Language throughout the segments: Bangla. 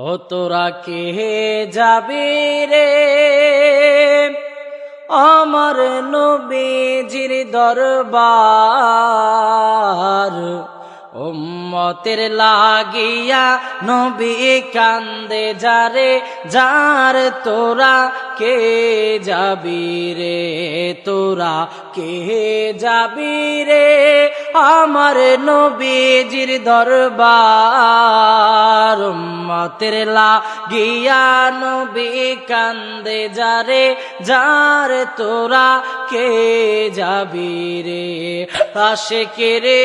ও তোরা কে যাবি রে আমার নবীজির দরবার। উম্মতের লাগিয়া নবী কান্দে যারে যার, তোরা কে যাবি রে, তোরা কে যাবি রে আমার নবীজির দরবার। উম্মতের লাগিয়া নবী কান্দে যারে যার, তোরা কে যাবি রে আশিকি রে।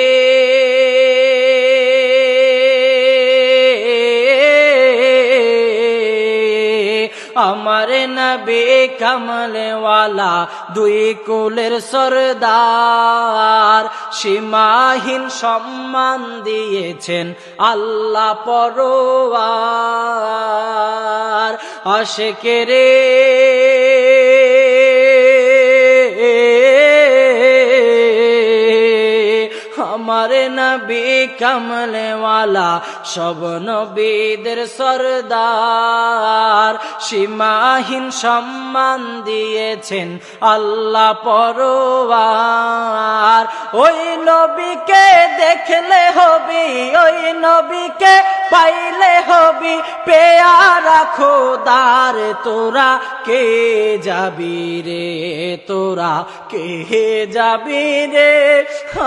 আমার নবী কমলওয়ালা দুই কুলের সরদার, সীমাহীন সম্মান দিয়েছেন আল্লাহ পরওয়ার। আশিকি রে আমার নবী কমলওয়ালা সব নবীদের সরদার, সীমাহীন সম্মান দিয়েছেন আল্লাহ পরওয়ার। ওই নবীকে দেখলে হবি, ওই নবীকে পাইলে হবি পেয়ারা খোদার। তোরা কে যাবি রে, তোরা কে যাবি রে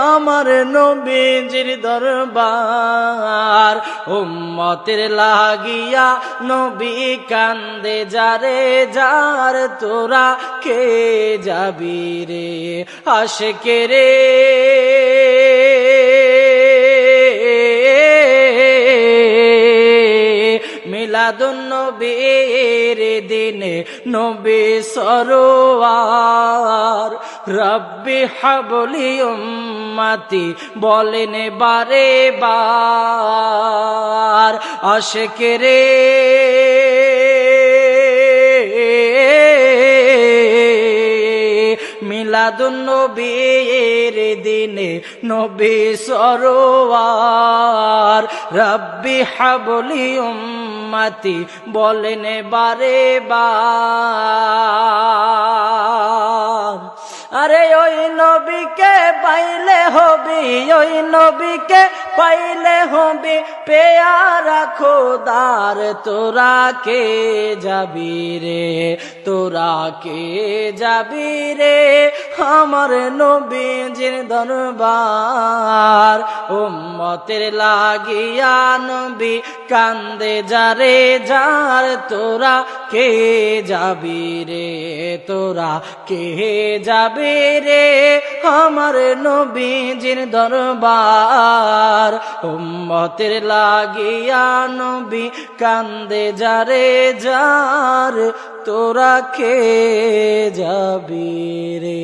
আমার নবীজির দরবার। উম্মতের লাগিয়া নবী কান্দে যারে যার, তোরা কে যাবি রে আশিকি রে। মিলাদুন নবীর দিনে নবী সরোয়ার, রব্বি হাবলি উম্মতি বলেন বারে বার। আশিকি রে মিলাদুন নবীর দিনে নবী সরোয়ার, রব্বি হাবলি উম্মতি বলেন বারে বার। আরে ওই নবীকে পাইলে হবি, ওই নবীকে পাইলে হবি পেয়ারা খোদার। তোরা কে যাবি রে, তোরা কে যাবি রে আমার নবীজির দরবার। উম্মতের লাগিয়া নবী কান্দে যারে যার, তোরা কে যাবি রে, তোরা কে যাবি রে আমার নবীজির দরবার। উম্মতের লাগিয়া নবী কান্দে যারে যার, তোরা কে যাবি রে।